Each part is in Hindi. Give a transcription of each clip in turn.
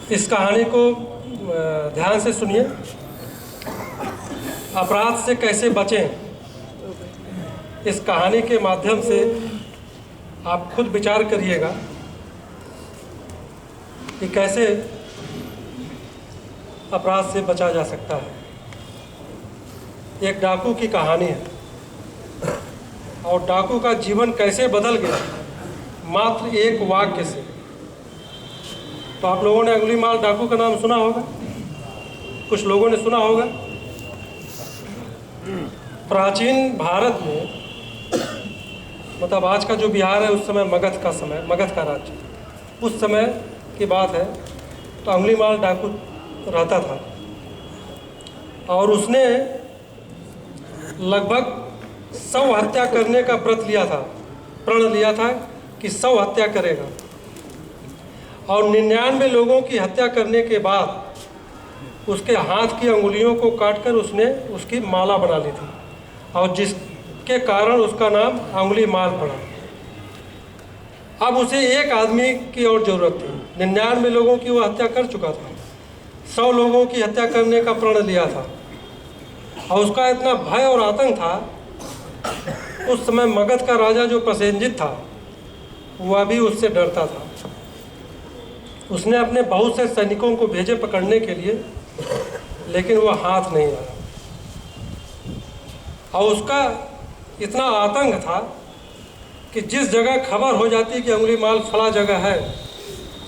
इस कहानी को ध्यान से सुनिए। अपराध से कैसे बचें, इस कहानी के माध्यम से आप खुद विचार करिएगा कि कैसे अपराध से बचा जा सकता है। एक डाकू की कहानी है और डाकू का जीवन कैसे बदल गया मात्र एक वाक्य से। तो आप लोगों ने अंगुलीमाल डाकू का नाम सुना होगा, कुछ लोगों ने सुना होगा। प्राचीन भारत में, मतलब आज का जो बिहार है, उस समय मगध का राज्य, उस समय की बात है। तो अंगुलीमाल डाकू रहता था और उसने लगभग 100 हत्या करने का प्रण लिया था कि 100 हत्या करेगा। और 99 लोगों की हत्या करने के बाद उसके हाथ की अंगुलियों को काटकर उसने उसकी माला बना ली थी और जिसके कारण उसका नाम अंगुलीमाल पड़ा। अब उसे एक आदमी की और ज़रूरत थी। 99 लोगों की वो हत्या कर चुका था, 100 लोगों की हत्या करने का प्रण लिया था और उसका इतना भय और आतंक था। उस समय मगध का राजा जो प्रसेनजित था वह भी उससे डरता था। उसने अपने बहुत से सैनिकों को भेजे पकड़ने के लिए, लेकिन वह हाथ नहीं आया। और उसका इतना आतंक था कि जिस जगह खबर हो जाती कि अंगुलीमाल फला जगह है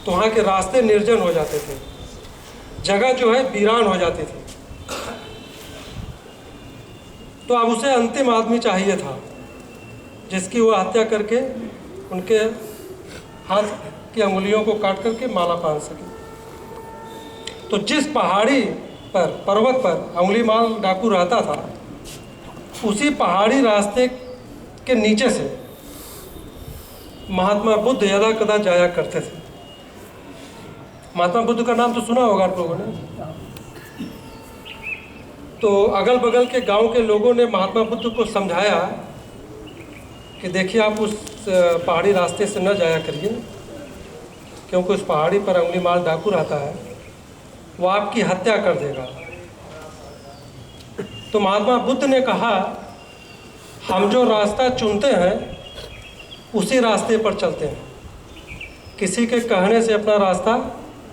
तो वहाँ के रास्ते निर्जन हो जाते थे, जगह जो है वीरान हो जाती थी। तो अब उसे अंतिम आदमी चाहिए था जिसकी वो हत्या करके उनके हाथ की अंगुलियों को काट करके माला पहन सके। तो जिस पहाड़ी पर, पर्वत पर अंगुलीमाल डाकू रहता था, उसी पहाड़ी रास्ते के नीचे से महात्मा बुद्ध यदा कदा जाया करते थे। महात्मा बुद्ध का नाम तो सुना होगा आप लोगों ने। तो अगल बगल के गांव के लोगों ने महात्मा बुद्ध को समझाया कि देखिए, आप उस पहाड़ी रास्ते से न जाया करिए, क्योंकि उस पहाड़ी पर अंगुलीमाल डाकू रहता है, वो आपकी हत्या कर देगा। तो महात्मा बुद्ध ने कहा, हम जो रास्ता चुनते हैं उसी रास्ते पर चलते हैं, किसी के कहने से अपना रास्ता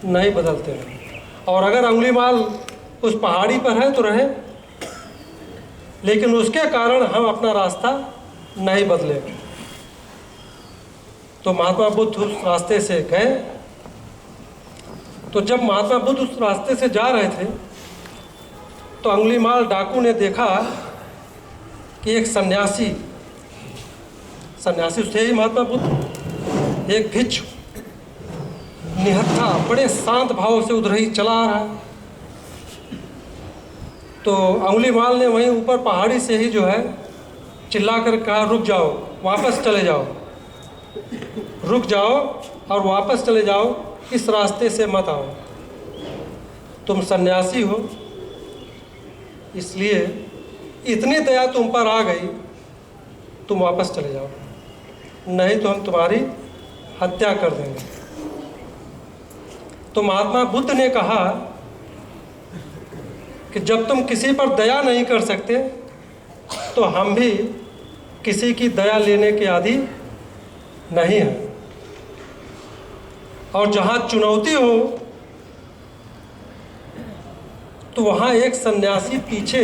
नहीं बदलते हैं। और अगर अंगुलीमाल उस पहाड़ी पर है तो रहे, लेकिन उसके कारण हम अपना रास्ता नहीं बदले। तो महात्मा बुद्ध उस रास्ते से गए। तो जब महात्मा बुद्ध उस रास्ते से जा रहे थे तो अंगुलीमाल डाकू ने देखा कि एक सन्यासी उससे ही महात्मा बुद्ध, एक भिक्षु निहत्था बड़े शांत भाव से उधर ही चला आ रहा है। तो अंगुलीमाल ने वहीं ऊपर पहाड़ी से ही जो है चिल्ला कर कहा, रुक जाओ, वापस चले जाओ, रुक जाओ और वापस चले जाओ, इस रास्ते से मत आओ। तुम सन्यासी हो, इसलिए इतनी दया तुम पर आ गई, तुम वापस चले जाओ, नहीं तो हम तुम्हारी हत्या कर देंगे। तो महात्मा बुद्ध ने कहा कि जब तुम किसी पर दया नहीं कर सकते तो हम भी किसी की दया लेने के आदी नहीं हैं। और जहाँ चुनौती हो तो वहाँ एक सन्यासी पीछे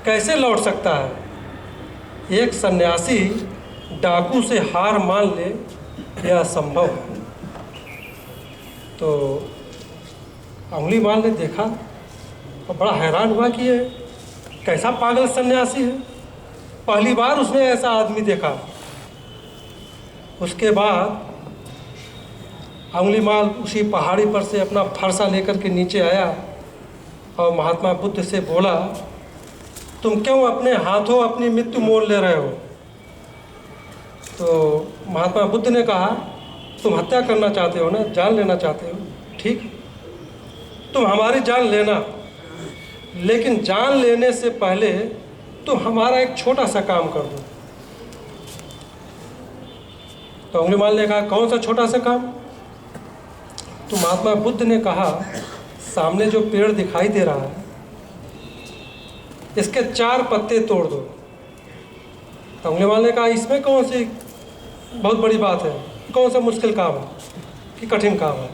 कैसे लौट सकता है। एक सन्यासी डाकू से हार मान ले, यह असंभव है। तो अंगुलीमाल ने देखा और बड़ा हैरान हुआ कि ये कैसा पागल सन्यासी है, पहली बार उसने ऐसा आदमी देखा। उसके बाद अंगुलीमाल उसी पहाड़ी पर से अपना फरसा लेकर के नीचे आया और महात्मा बुद्ध से बोला, तुम क्यों अपने हाथों अपनी मृत्यु मोल ले रहे हो। तो महात्मा बुद्ध ने कहा, तुम हत्या करना चाहते हो ना, जान लेना चाहते हो, ठीक, तुम हमारी जान लेना, लेकिन जान लेने से पहले तुम हमारा एक छोटा सा काम कर दो। तो अंगुलीमाल ने कहा, कौन सा छोटा सा काम। तो महात्मा बुद्ध ने कहा, सामने जो पेड़ दिखाई दे रहा है इसके 4 पत्ते तोड़ दो। तो अंगुलीमाल ने कहा, इसमें कौन सी बहुत बड़ी बात है, कौन सा मुश्किल काम है कि कठिन काम है।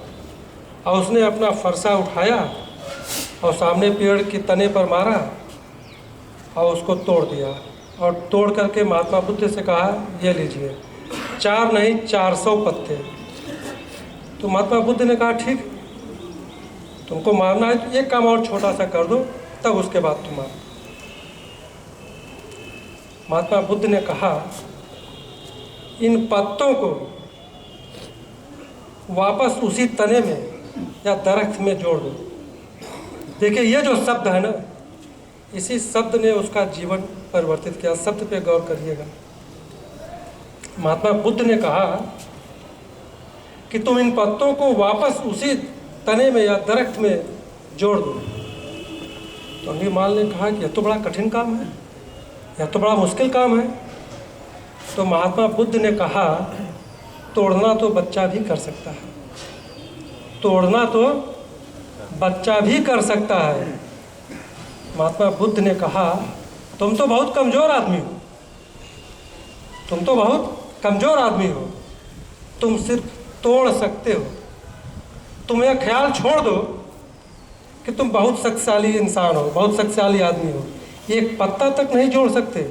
और उसने अपना फरसा उठाया और सामने पेड़ के तने पर मारा और उसको तोड़ दिया। और तोड़ करके महात्मा बुद्ध से कहा, ये लीजिए, 4 नहीं 400 पत्ते। तो महात्मा बुद्ध ने कहा, ठीक, तुमको मारना है तो एक काम और छोटा सा कर दो, तब उसके बाद तुम मारो। महात्मा बुद्ध ने कहा, इन पत्तों को वापस उसी तने में या दरख्त में जोड़ दो। देखिए, ये जो शब्द है ना, इसी शब्द ने उसका जीवन परिवर्तित किया। शब्द पे गौर करिएगा। महात्मा बुद्ध ने कहा कि तुम इन पत्तों को वापस उसी तने में या दरख्त में जोड़ दो। तो अंगुलीमाल ने कहा कि यह तो बड़ा कठिन काम है, यह तो बड़ा मुश्किल काम है। तो महात्मा बुद्ध ने कहा, तोड़ना तो बच्चा भी कर सकता है, तोड़ना तो बच्चा भी कर सकता है। महात्मा बुद्ध ने कहा, तुम तो बहुत कमज़ोर आदमी हो, तुम तो बहुत कमज़ोर आदमी हो, तुम सिर्फ तोड़ सकते हो। तुम यह ख्याल छोड़ दो कि तुम बहुत शक्तिशाली इंसान हो, बहुत शक्तिशाली आदमी हो, एक पत्ता तक नहीं जोड़ सकते।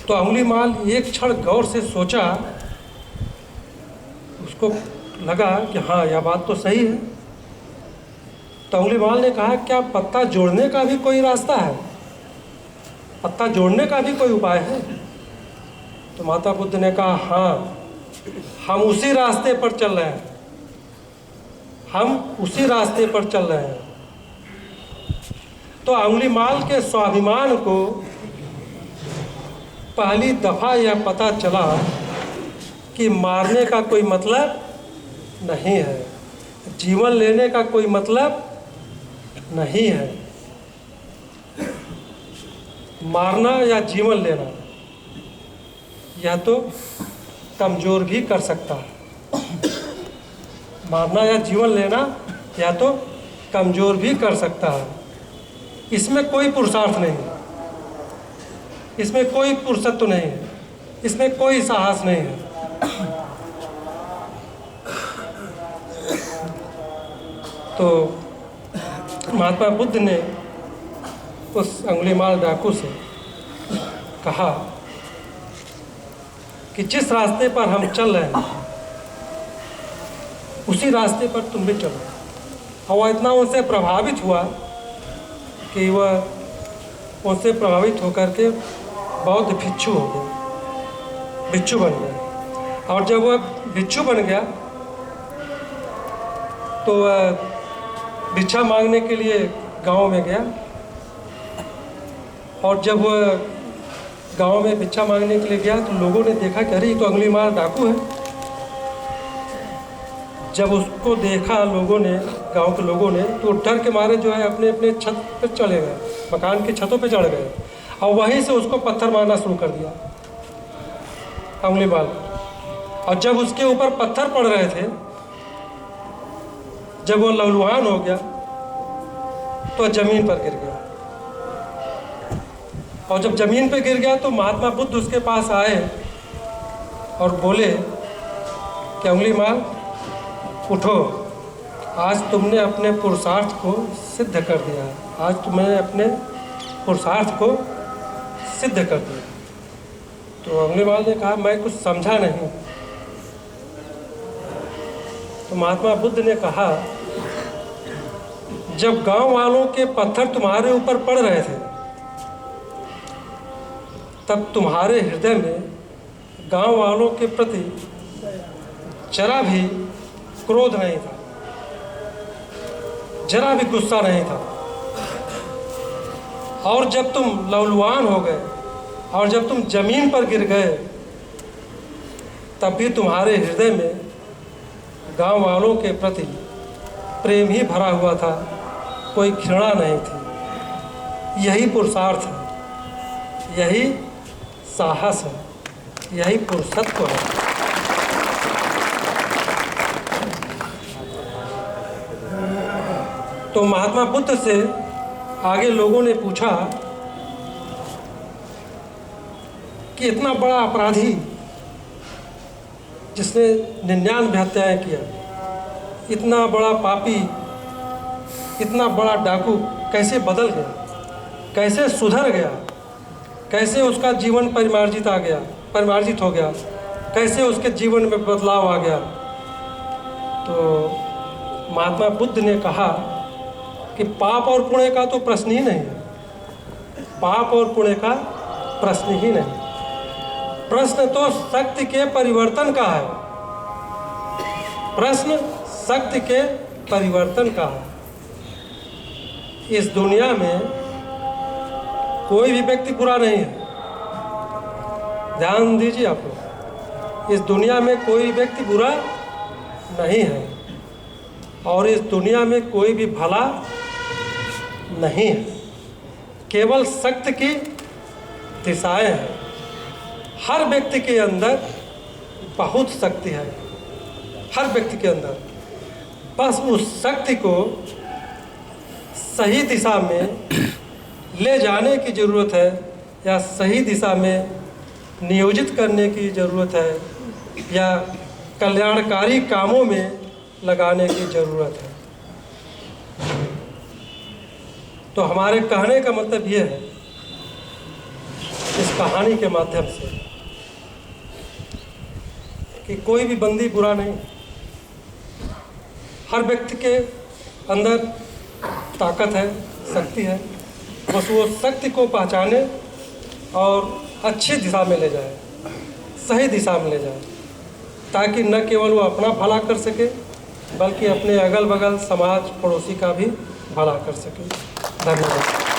तो अंगुलीमाल एक क्षण गौर से सोचा, उसको लगा कि हाँ, यह बात तो सही है। तो अंगुलीमाल ने कहा, क्या पत्ता जोड़ने का भी कोई रास्ता है, पत्ता जोड़ने का भी कोई उपाय है? तो माता बुद्ध ने कहा, हाँ, हम उसी रास्ते पर चल रहे हैं, हम उसी रास्ते पर चल रहे हैं। तो अंगुलीमाल के स्वाभिमान को पहली दफ़ा यह पता चला कि मारने का कोई मतलब नहीं है, जीवन लेने का कोई मतलब नहीं है। मारना या जीवन लेना यह तो कमज़ोर भी कर सकता है। मारना या जीवन लेना या तो कमज़ोर भी कर सकता है। इसमें कोई पुरुषार्थ नहीं है, इसमें कोई पुरुषत्व नहीं है, इसमें कोई साहस नहीं है। तो महात्मा बुद्ध ने उस अंगुलीमाल डाकू से कहा कि जिस रास्ते पर हम चल रहे हैं उसी रास्ते पर तुम भी चलो। और वह इतना उनसे प्रभावित हुआ कि वह उनसे प्रभावित होकर के बौद्ध भिक्षु हो गया, भिक्षु बन गया। और जब वह भिक्षु बन गया तो वह भिक्षा मांगने के लिए गांव में गया। और जब वह गांव में भिक्षा मांगने के लिए गया तो लोगों ने देखा कि अरे, ये तो अंगुलीमाल डाकू है। जब उसको देखा लोगों ने, गांव के लोगों ने, तो डर के मारे जो है अपने अपने छत पर चले गए, मकान की छतों पे चढ़ गए और वहीं से उसको पत्थर मारना शुरू कर दिया अंगुलीमाल। और जब उसके ऊपर पत्थर पड़ रहे थे, जब वो लहूलुहान हो गया तो ज़मीन पर गिर गया। और जब ज़मीन पर गिर गया तो महात्मा बुद्ध उसके पास आए और बोले कि अंगुलीमाल उठो, आज तुमने अपने पुरुषार्थ को सिद्ध कर दिया, आज तुमने अपने पुरुषार्थ को सिद्ध कर दिया। तो अंगुलीमाल ने कहा, मैं कुछ समझा नहीं। तो महात्मा बुद्ध ने कहा, जब गांव वालों के पत्थर तुम्हारे ऊपर पड़ रहे थे तब तुम्हारे हृदय में गांव वालों के प्रति जरा भी क्रोध नहीं था, जरा भी गुस्सा नहीं था। और जब तुम लहूलुहान हो गए और जब तुम जमीन पर गिर गए तब भी तुम्हारे हृदय में गांव वालों के प्रति प्रेम ही भरा हुआ था, कोई घृणा नहीं थी। यही पुरुषार्थ है, यही साहस है, यही पुरुषत्व है। तो महात्मा बुद्ध से आगे लोगों ने पूछा कि इतना बड़ा अपराधी जिसने 99 हत्याएं किया, इतना बड़ा पापी, इतना बड़ा डाकू कैसे बदल गया, कैसे सुधर गया, कैसे उसका जीवन परिमार्जित हो गया, कैसे उसके जीवन में बदलाव आ गया। तो महात्मा बुद्ध ने कहा कि पाप और पुण्य का तो प्रश्न ही नहीं है, पाप और पुण्य का प्रश्न ही नहीं, प्रश्न तो शक्ति के परिवर्तन का है, प्रश्न शक्ति के परिवर्तन का है। इस दुनिया में कोई भी व्यक्ति बुरा नहीं है, ध्यान दीजिए आप लोग, इस दुनिया में कोई व्यक्ति बुरा नहीं है और इस दुनिया में कोई भी भला नहीं है, केवल शक्ति की दिशाएं हैं। हर व्यक्ति के अंदर बहुत शक्ति है, हर व्यक्ति के अंदर, बस उस शक्ति को सही दिशा में ले जाने की ज़रूरत है या सही दिशा में नियोजित करने की ज़रूरत है या कल्याणकारी कामों में लगाने की ज़रूरत है। तो हमारे कहने का मतलब ये है इस कहानी के माध्यम से कि कोई भी बंदी बुरा नहीं, हर व्यक्ति के अंदर ताकत है, शक्ति है, बस वो शक्ति को पहचाने और अच्छी दिशा में ले जाए, सही दिशा में ले जाए, ताकि न केवल वो अपना भला कर सके बल्कि अपने अगल बगल समाज पड़ोसी का भी भला कर सके। धन्यवाद।